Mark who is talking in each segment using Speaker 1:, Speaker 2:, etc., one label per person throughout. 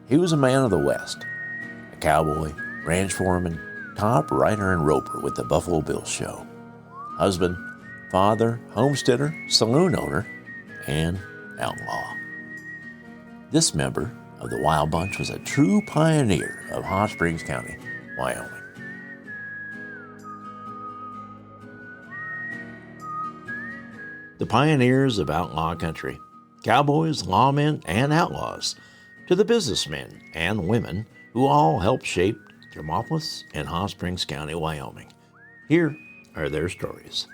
Speaker 1: He was a man of the West, a cowboy, ranch foreman, top rider and roper with the Buffalo Bill Show, husband, father, homesteader, saloon owner, and outlaw. This member of the Wild Bunch was a true pioneer of Hot Springs County, Wyoming. The pioneers of outlaw country, cowboys, lawmen, and outlaws, to the businessmen and women who all helped shape Thermopolis and Hot Springs County, Wyoming. Here are their stories.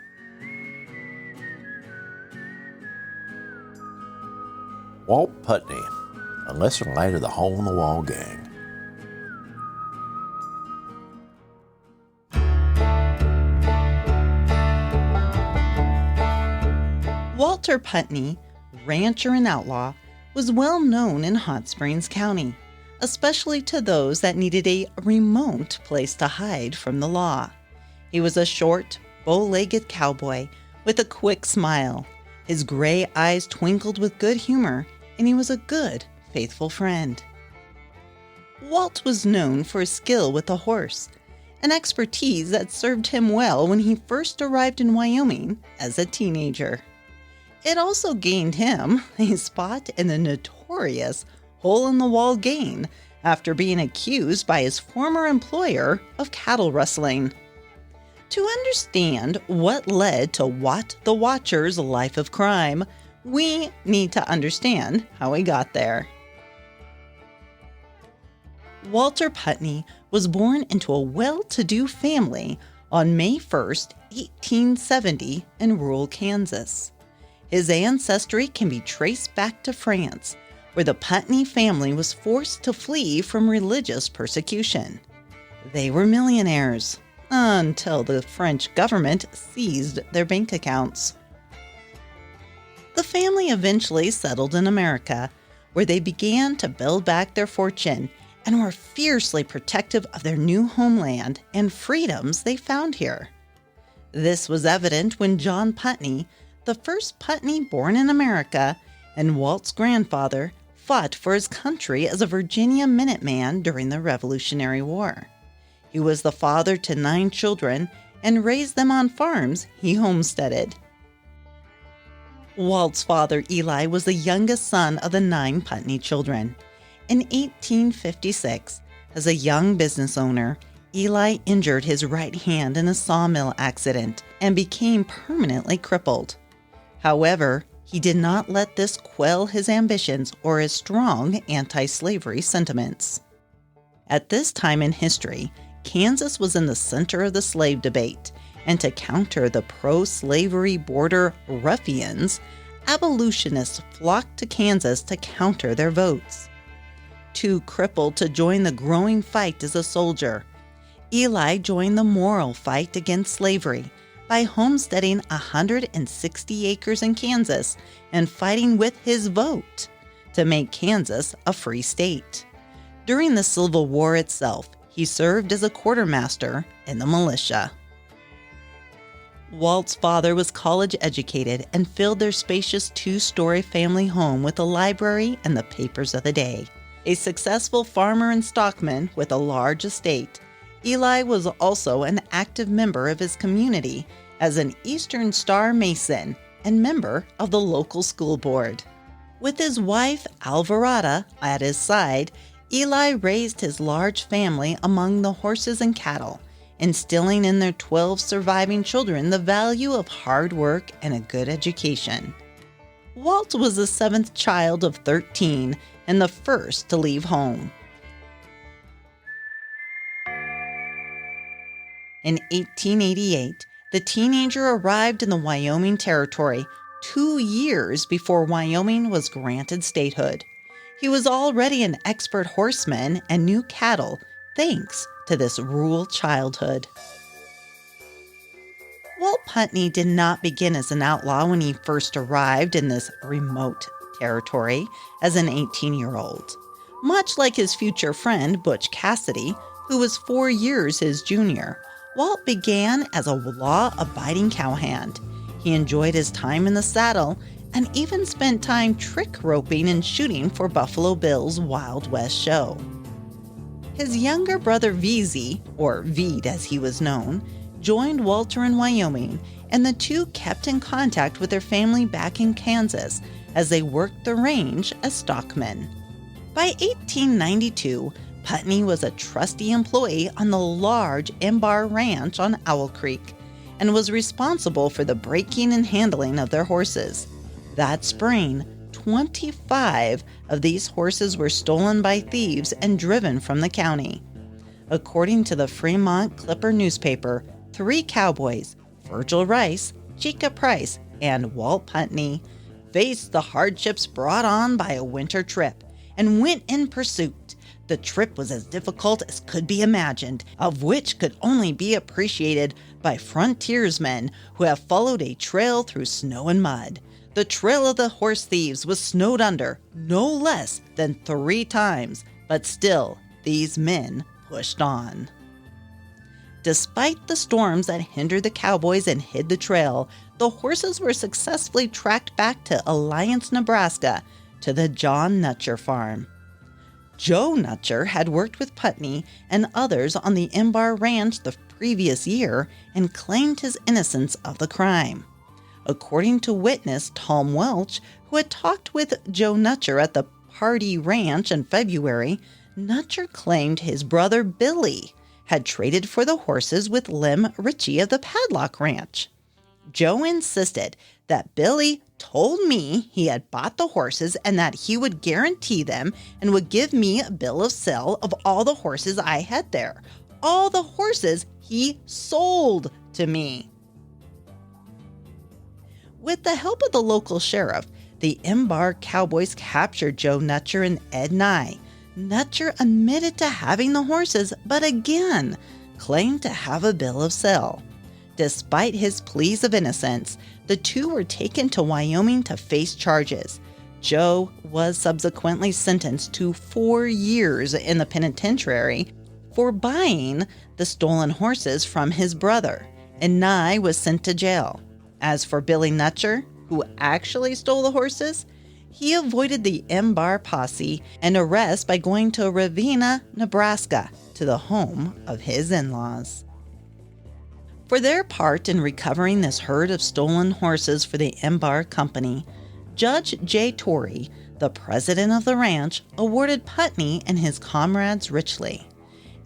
Speaker 1: Walt Punteney, a lesser light of the hole-in-the-wall gang.
Speaker 2: Walter Punteney, rancher and outlaw, was well known in Hot Springs County, especially to those that needed a remote place to hide from the law. He was a short, bow-legged cowboy with a quick smile. His gray eyes twinkled with good humor, and he was a good, faithful friend. Walt was known for his skill with the horse, an expertise that served him well when he first arrived in Wyoming as a teenager. It also gained him a spot in the notorious hole-in-the-wall gang after being accused by his former employer of cattle rustling. To understand what led to Wat the Watcher's life of crime, we need to understand how he got there. Walter Punteney was born into a well-to-do family on May 1st, 1870 in rural Kansas. His ancestry can be traced back to France, where the Punteney family was forced to flee from religious persecution. They were millionaires until the French government seized their bank accounts. The family eventually settled in America, where they began to build back their fortune and were fiercely protective of their new homeland and freedoms they found here. This was evident when John Punteney, the first Punteney born in America, and Walt's grandfather, fought for his country as a Virginia Minuteman during the Revolutionary War. He was the father to 9 children and raised them on farms he homesteaded. Walt's father, Eli, was the youngest son of the 9 Punteney children. In 1856, as a young business owner, Eli injured his right hand in a sawmill accident and became permanently crippled. However, he did not let this quell his ambitions or his strong anti-slavery sentiments. At this time in history, Kansas was in the center of the slave debate, and to counter the pro-slavery border ruffians, abolitionists flocked to Kansas to counter their votes. Too crippled to join the growing fight as a soldier, Eli joined the moral fight against slavery by homesteading 160 acres in Kansas and fighting with his vote to make Kansas a free state. During the Civil War itself, he served as a quartermaster in the militia. Walt's father was college educated and filled their spacious 2-story family home with a library and the papers of the day. A successful farmer and stockman with a large estate, Eli was also an active member of his community as an Eastern Star Mason and member of the local school board. With his wife, Alvarada, at his side, Eli raised his large family among the horses and cattle, instilling in their 12 surviving children the value of hard work and a good education. Walt was the 7th child of 13 and the first to leave home. In 1888, the teenager arrived in the Wyoming Territory 2 years before Wyoming was granted statehood. He was already an expert horseman and knew cattle thanks to this rural childhood. Walt Punteney did not begin as an outlaw when he first arrived in this remote territory as an 18-year-old. Much like his future friend Butch Cassidy, who was 4 years his junior, Walt began as a law-abiding cowhand. He enjoyed his time in the saddle and even spent time trick roping and shooting for Buffalo Bill's Wild West show. His younger brother VZ, or Veed as he was known, joined Walter in Wyoming, and the two kept in contact with their family back in Kansas as they worked the range as stockmen. By 1892, Punteney was a trusty employee on the large Embar Ranch on Owl Creek and was responsible for the breaking and handling of their horses. That spring, 25 of these horses were stolen by thieves and driven from the county. According to the Fremont Clipper newspaper, 3 cowboys, Virgil Rice, Chica Price, and Walt Punteney, faced the hardships brought on by a winter trip and went in pursuit. The trip was as difficult as could be imagined, of which could only be appreciated by frontiersmen who have followed a trail through snow and mud. The trail of the horse thieves was snowed under no less than 3 times, but still, these men pushed on. Despite the storms that hindered the cowboys and hid the trail, the horses were successfully tracked back to Alliance, Nebraska, to the John Nutcher farm. Joe Nutcher had worked with Punteney and others on the Embar Ranch the previous year and claimed his innocence of the crime. According to witness Tom Welch, who had talked with Joe Nutcher at the Pardee Ranch in February, Nutcher claimed his brother Billy had traded for the horses with Lem Ritchie of the Padlock Ranch. Joe insisted that Billy told me he had bought the horses and that he would guarantee them and would give me a bill of sale of all the horses I had there. All the horses he sold to me. With the help of the local sheriff, the Embar Cowboys captured Joe Nutcher and Ed Nye. Nutcher admitted to having the horses, but again claimed to have a bill of sale. Despite his pleas of innocence, the two were taken to Wyoming to face charges. Joe was subsequently sentenced to 4 years in the penitentiary for buying the stolen horses from his brother, and Nye was sent to jail. As for Billy Nutcher, who actually stole the horses, he avoided the Embar posse and arrest by going to Ravenna, Nebraska, to the home of his in-laws. For their part in recovering this herd of stolen horses for the Embar Company, Judge J. Torrey, the president of the ranch, awarded Punteney and his comrades richly.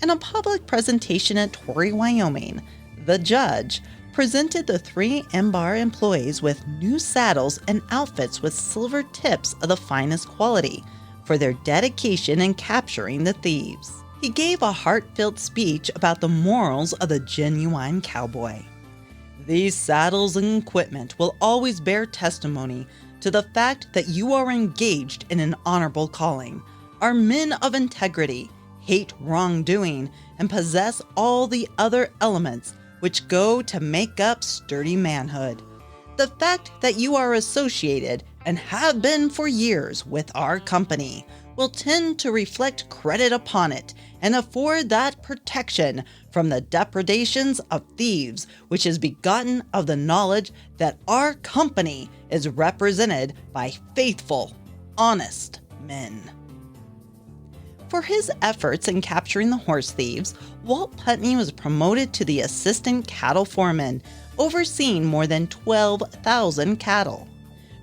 Speaker 2: In a public presentation at Torrey, Wyoming, the judge presented the 3 Embar employees with new saddles and outfits with silver tips of the finest quality for their dedication in capturing the thieves. He gave a heartfelt speech about the morals of the genuine cowboy. These saddles and equipment will always bear testimony to the fact that you are engaged in an honorable calling, are men of integrity, hate wrongdoing, and possess all the other elements which go to make up sturdy manhood. The fact that you are associated and have been for years with our company will tend to reflect credit upon it and afford that protection from the depredations of thieves which is begotten of the knowledge that our company is represented by faithful, honest men. For his efforts in capturing the horse thieves, Walt Punteney was promoted to the assistant cattle foreman, overseeing more than 12,000 cattle.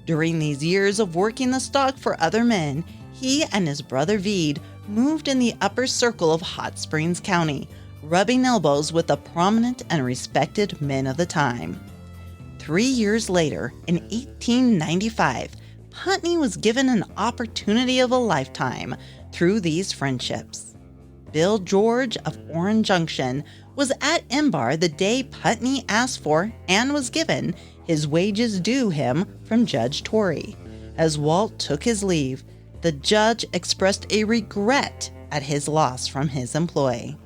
Speaker 2: During these years of working the stock for other men, he and his brother Veed moved in the upper circle of Hot Springs County, rubbing elbows with the prominent and respected men of the time. 3 years later, in 1895, Punteney was given an opportunity of a lifetime through these friendships. Bill George of Orange Junction was at Embar the day Punteney asked for and was given his wages due him from Judge Torrey. As Walt took his leave, the judge expressed a regret at his loss from his employee.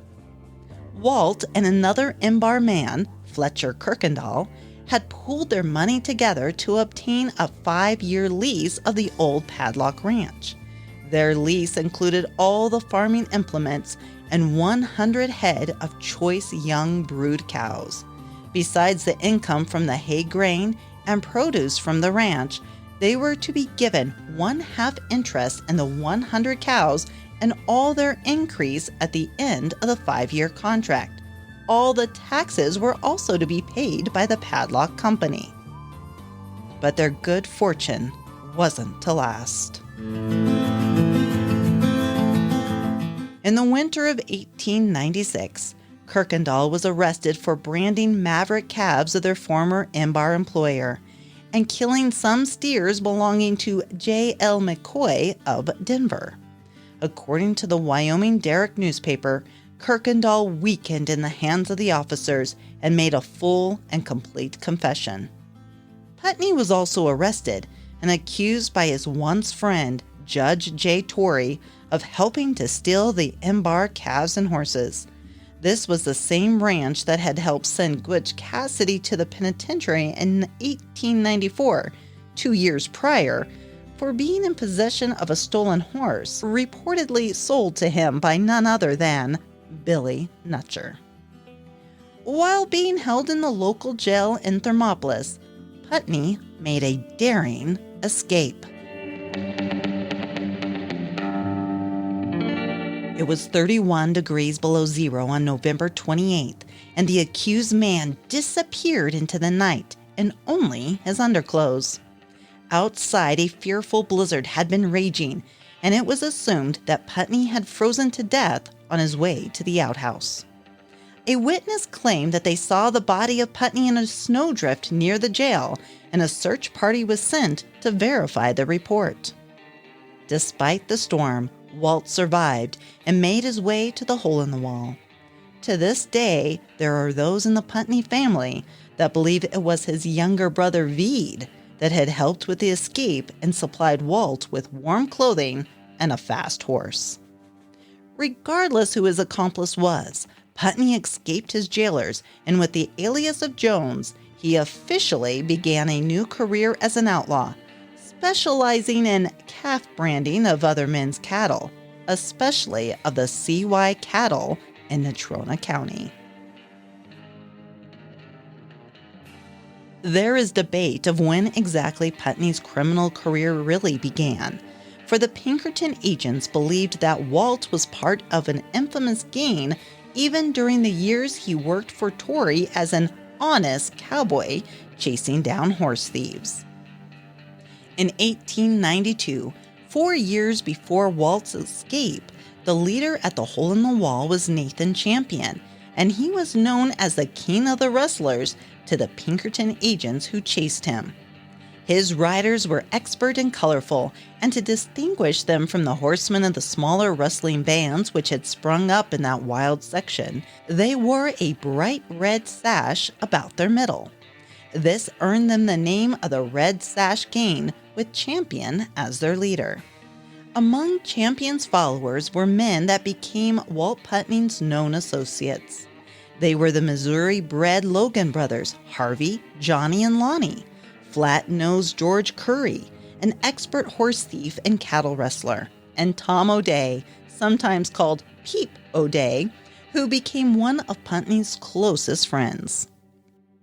Speaker 2: Walt and another Embar man, Fletcher Kirkendall, had pooled their money together to obtain a 5-year lease of the old Padlock Ranch. Their lease included all the farming implements and 100 head of choice young brood cows. Besides the income from the hay grain and produce from the ranch, They were to be given 1/2 interest in the 100 cows and all their increase at the end of the 5-year contract. All the taxes were also to be paid by the padlock company. But their good fortune wasn't to last. In the winter of 1896, Kirkendall was arrested for branding maverick calves of their former Embar employer and killing some steers belonging to J.L. McCoy of Denver. According to the Wyoming Derrick newspaper, Kirkendall weakened in the hands of the officers and made a full and complete confession. Punteney was also arrested and accused by his once friend, Judge J. Torrey, of helping to steal the Embar calves and horses. This was the same ranch that had helped send Butch Cassidy to the penitentiary in 1894, 2 years prior, for being in possession of a stolen horse, reportedly sold to him by none other than Billy Nutcher. While being held in the local jail in Thermopolis, Punteney made a daring escape. It was 31 degrees below zero on November 28th, and the accused man disappeared into the night in only his underclothes. Outside, a fearful blizzard had been raging, and it was assumed that Punteney had frozen to death on his way to the outhouse. A witness claimed that they saw the body of Punteney in a snowdrift near the jail, and a search party was sent to verify the report. Despite the storm, Walt survived and made his way to the hole in the wall. To this day, there are those in the Punteney family that believe it was his younger brother Veed that had helped with the escape and supplied Walt with warm clothing and a fast horse. Regardless who his accomplice was, Punteney escaped his jailers, and with the alias of Jones, he officially began a new career as an outlaw, specializing in calf branding of other men's cattle, especially of the CY cattle in Natrona County. There is debate of when exactly Punteney's criminal career really began, for the Pinkerton agents believed that Walt was part of an infamous gang even during the years he worked for Torrey as an honest cowboy chasing down horse thieves. In 1892, 4 years before Walt's escape, the leader at the hole in the wall was Nathan Champion, and he was known as the king of the rustlers to the Pinkerton agents who chased him. His riders were expert and colorful, and to distinguish them from the horsemen of the smaller rustling bands which had sprung up in that wild section, they wore a bright red sash about their middle. This earned them the name of the Red Sash Gang, with Champion as their leader. Among Champion's followers were men that became Walt Punteney's known associates. They were the Missouri-bred Logan brothers, Harvey, Johnny, and Lonnie, flat-nosed George Curry, an expert horse thief and cattle rustler, and Tom O'Day, sometimes called Peep O'Day, who became one of Punteney's closest friends.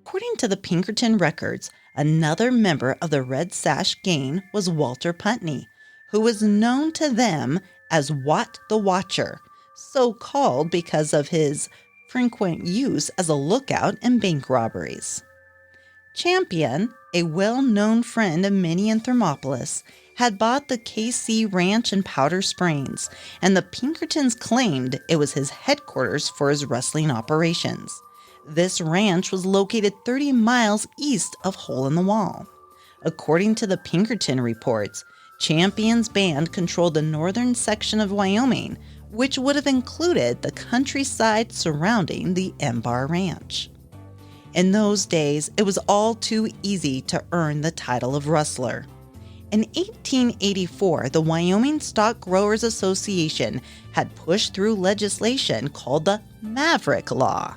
Speaker 2: According to the Pinkerton records, another member of the Red Sash Gang was Walter Punteney, who was known to them as Wat the Watcher, so called because of his frequent use as a lookout in bank robberies. Champion, a well-known friend of many in Thermopolis, had bought the KC Ranch in Powder Springs, and the Pinkertons claimed it was his headquarters for his rustling operations. This ranch was located 30 miles east of Hole in the Wall. According to the Pinkerton reports, Champion's band controlled the northern section of Wyoming, which would have included the countryside surrounding the Embar Ranch. In those days, it was all too easy to earn the title of rustler. In 1884, the Wyoming Stock Growers Association had pushed through legislation called the Maverick Law.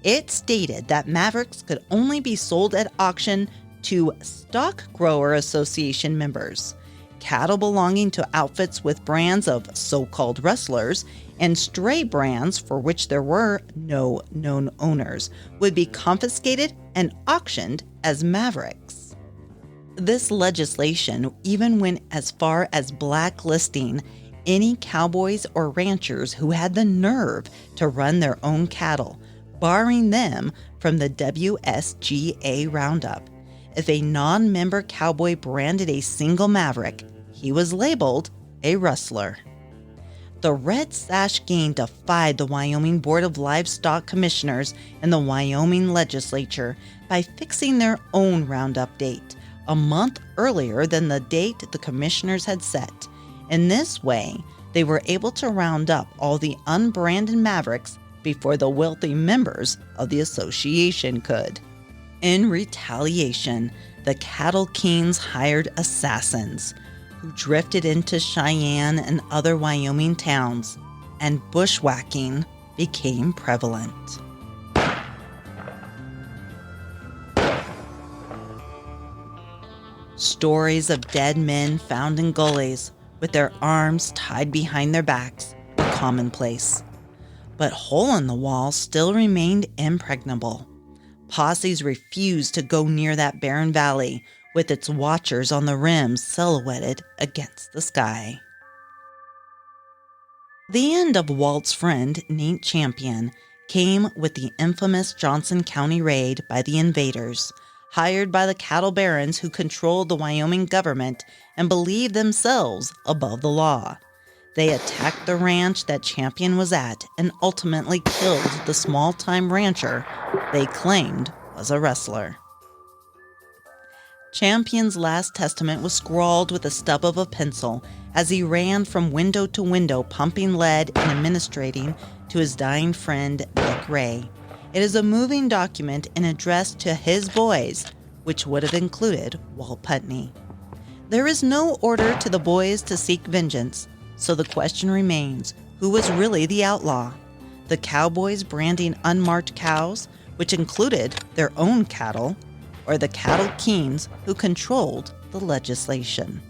Speaker 2: It stated that mavericks could only be sold at auction to Stock Grower Association members. Cattle belonging to outfits with brands of so-called rustlers and stray brands for which there were no known owners would be confiscated and auctioned as mavericks. This legislation even went as far as blacklisting any cowboys or ranchers who had the nerve to run their own cattle, barring them from the WSGA roundup. If a non-member cowboy branded a single maverick, he was labeled a rustler. The Red Sash Gang defied the Wyoming Board of Livestock Commissioners and the Wyoming legislature by fixing their own roundup date, a month earlier than the date the commissioners had set. In this way, they were able to round up all the unbranded mavericks before the wealthy members of the association could. In retaliation, the cattle kings hired assassins who drifted into Cheyenne and other Wyoming towns, and bushwhacking became prevalent. Stories of dead men found in gullies with their arms tied behind their backs were commonplace. But hole in the wall still remained impregnable. Posses refused to go near that barren valley with its watchers on the rims silhouetted against the sky. The end of Walt's friend, Nate Champion, came with the infamous Johnson County raid by the invaders, hired by the cattle barons who controlled the Wyoming government and believed themselves above the law. They attacked the ranch that Champion was at and ultimately killed the small-time rancher they claimed was a rustler. Champion's last testament was scrawled with the stub of a pencil as he ran from window to window pumping lead and administrating to his dying friend Nick Ray. It is a moving document and addressed to his boys, which would have included Walt Punteney. There is no order to the boys to seek vengeance, so the question remains, who was really the outlaw? The cowboys branding unmarked cows, which included their own cattle, or the cattle kings who controlled the legislation?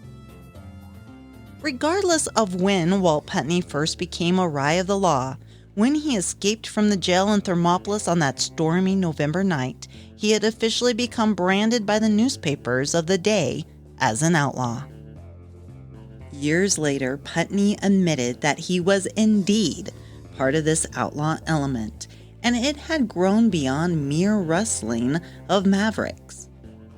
Speaker 2: Regardless of when Walt Punteney first became a wry of the law, when he escaped from the jail in Thermopolis on that stormy November night, he had officially become branded by the newspapers of the day as an outlaw. Years later, Punteney admitted that he was indeed part of this outlaw element, and it had grown beyond mere rustling of mavericks.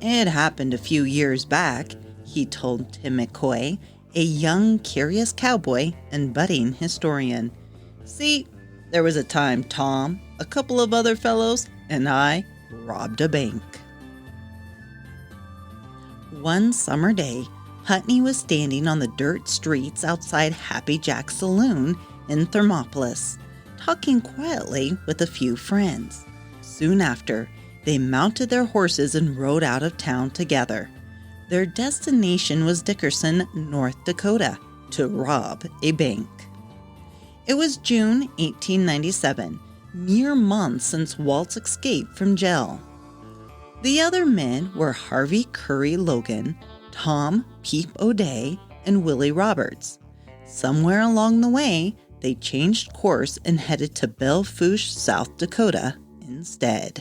Speaker 2: It happened a few years back, he told Tim McCoy, a young, curious cowboy and budding historian. See, there was a time Tom, a couple of other fellows, and I robbed a bank. One summer day, Punteney was standing on the dirt streets outside Happy Jack's saloon in Thermopolis, talking quietly with a few friends. Soon after, they mounted their horses and rode out of town together. Their destination was Dickerson, North Dakota, to rob a bank. It was June 1897, mere months since Walt's escape from jail. The other men were Harvey Curry Logan, Tom Peep O'Day, and Willie Roberts. Somewhere along the way, they changed course and headed to Belle Fourche, South Dakota instead.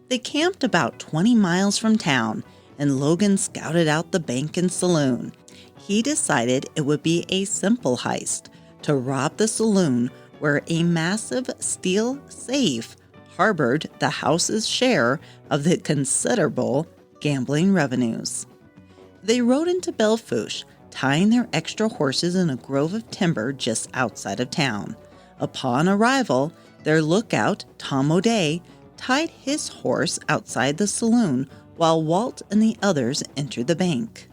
Speaker 2: They camped about 20 miles from town, and Logan scouted out the bank and saloon. He decided it would be a simple heist to rob the saloon where a massive steel safe harbored the house's share of the considerable gambling revenues. They rode into Belle Fourche, tying their extra horses in a grove of timber just outside of town. Upon arrival, their lookout, Tom O'Day, tied his horse outside the saloon while Walt and the others entered the bank.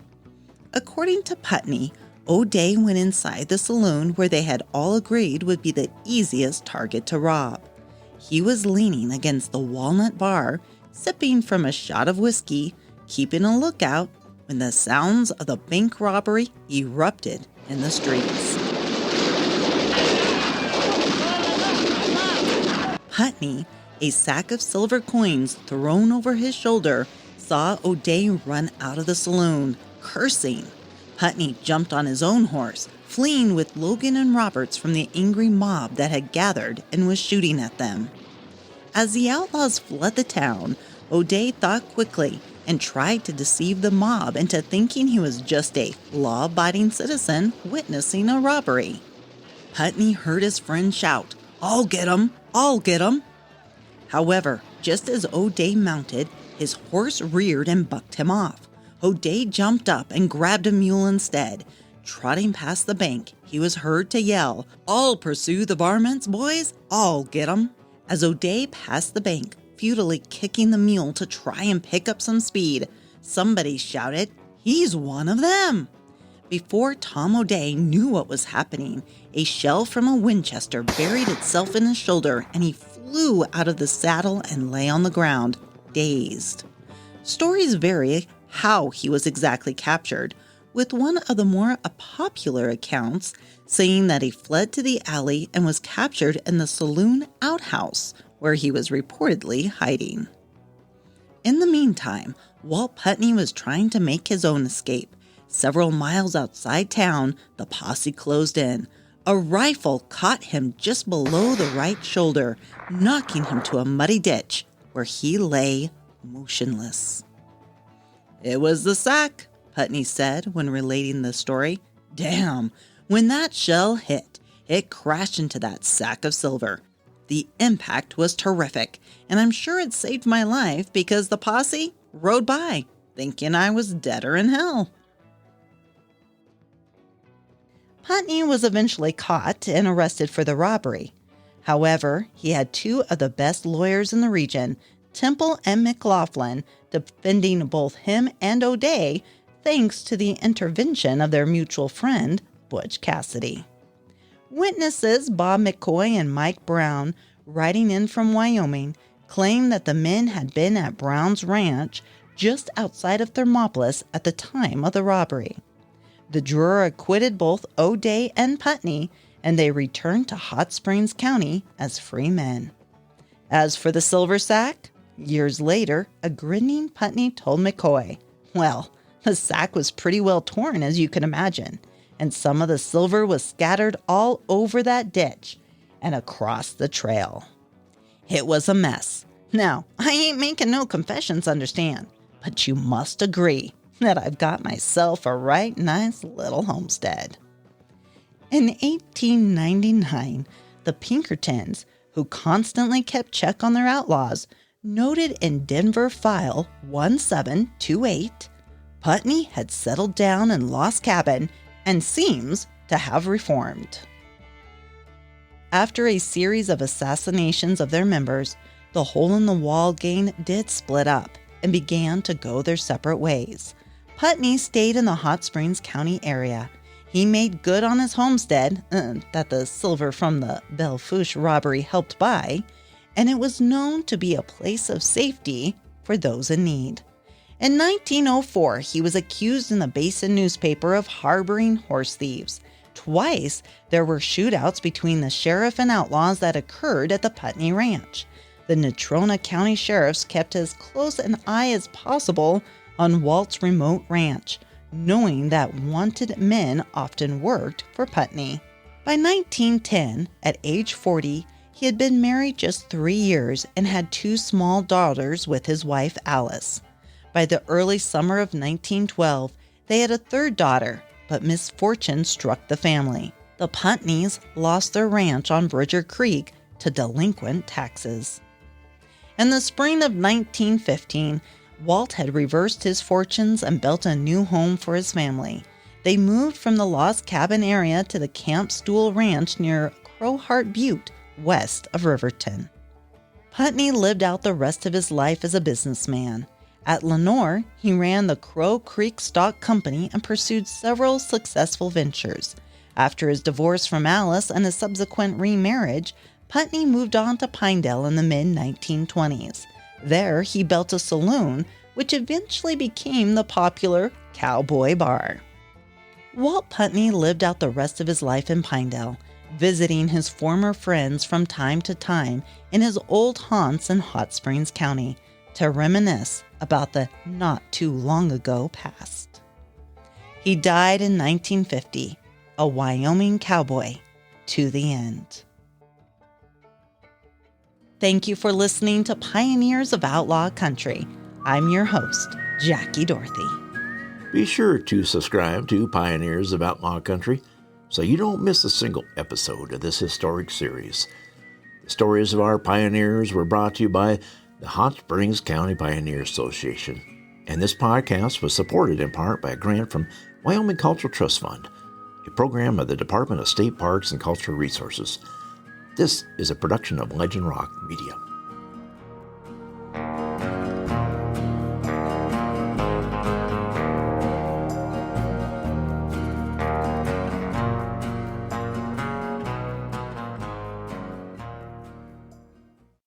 Speaker 2: According to Punteney, O'Day went inside the saloon where they had all agreed would be the easiest target to rob. He was leaning against the walnut bar, sipping from a shot of whiskey, keeping a lookout when the sounds of the bank robbery erupted in the streets. Punteney, a sack of silver coins thrown over his shoulder, saw O'Day run out of the saloon, cursing. Punteney jumped on his own horse, fleeing with Logan and Roberts from the angry mob that had gathered and was shooting at them. As the outlaws fled the town, O'Day thought quickly and tried to deceive the mob into thinking he was just a law-abiding citizen witnessing a robbery. Punteney heard his friend shout, "I'll get him! I'll get him!" However, just as O'Day mounted, his horse reared and bucked him off. O'Day jumped up and grabbed a mule instead. Trotting past the bank, he was heard to yell, "I'll pursue the varmints, boys! I'll get 'em!" As O'Day passed the bank, futilely kicking the mule to try and pick up some speed, somebody shouted, "He's one of them!" Before Tom O'Day knew what was happening, a shell from a Winchester buried itself in his shoulder and he flew out of the saddle and lay on the ground, dazed. Stories vary how he was exactly captured, with one of the more popular accounts saying that he fled to the alley and was captured in the saloon outhouse, where he was reportedly hiding. In the meantime, Walt Punteney was trying to make his own escape. Several miles outside town, the posse closed in. A rifle caught him just below the right shoulder, knocking him to a muddy ditch, where he lay motionless. "It was the sack," Punteney said when relating the story. "Damn, when that shell hit, it crashed into that sack of silver. The impact was terrific, and I'm sure it saved my life because the posse rode by, thinking I was deader in hell." Punteney was eventually caught and arrested for the robbery. However, he had two of the best lawyers in the region, Temple and McLaughlin, defending both him and O'Day, thanks to the intervention of their mutual friend, Butch Cassidy. Witnesses Bob McCoy and Mike Brown, writing in from Wyoming, claimed that the men had been at Brown's ranch just outside of Thermopolis at the time of the robbery. The juror acquitted both O'Day and Punteney, and they returned to Hot Springs County as free men. As for the silver sack, years later, a grinning Punteney told McCoy, "Well, the sack was pretty well torn, as you can imagine, and some of the silver was scattered all over that ditch and across the trail. It was a mess. Now, I ain't making no confessions, understand, but you must agree that I've got myself a right nice little homestead." In 1899, the Pinkertons, who constantly kept check on their outlaws, noted in Denver File 1728, Punteney had settled down in Lost Cabin and seems to have reformed. After a series of assassinations of their members, the Hole in the Wall gang did split up and began to go their separate ways. Punteney stayed in the Hot Springs County area. He made good on his homestead that the silver from the Belle Fourche robbery helped buy, and it was known to be a place of safety for those in need. In 1904, he was accused in the Basin newspaper of harboring horse thieves. Twice, there were shootouts between the sheriff and outlaws that occurred at the Punteney Ranch. The Natrona County sheriffs kept as close an eye as possible on Walt's remote ranch, knowing that wanted men often worked for Punteney. By 1910, at age 40, he had been married just 3 years and had 2 small daughters with his wife Alice. By the early summer of 1912, they had a 3rd daughter, but misfortune struck the family. The Punteneys lost their ranch on Bridger Creek to delinquent taxes. In the spring of 1915, Walt had reversed his fortunes and built a new home for his family. They moved from the Lost Cabin area to the Camp Stool Ranch near Crowheart Butte, west of Riverton. Punteney lived out the rest of his life as a businessman. At Lenore, he ran the Crow Creek Stock Company and pursued several successful ventures. After his divorce from Alice and his subsequent remarriage, Punteney moved on to Pinedale in the mid-1920s. There, he built a saloon, which eventually became the popular Cowboy Bar. Walt Punteney lived out the rest of his life in Pinedale, visiting his former friends from time to time in his old haunts in Hot Springs County to reminisce about the not-too-long-ago past. He died in 1950, a Wyoming cowboy to the end. Thank you for listening to Pioneers of Outlaw Country. I'm your host, Jackie Dorothy.
Speaker 1: Be sure to subscribe to Pioneers of Outlaw Country so you don't miss a single episode of this historic series. The stories of our pioneers were brought to you by the Hot Springs County Pioneer Association, and this podcast was supported in part by a grant from Wyoming Cultural Trust Fund, a program of the Department of State Parks and Cultural Resources. This is a production of Legend Rock Media.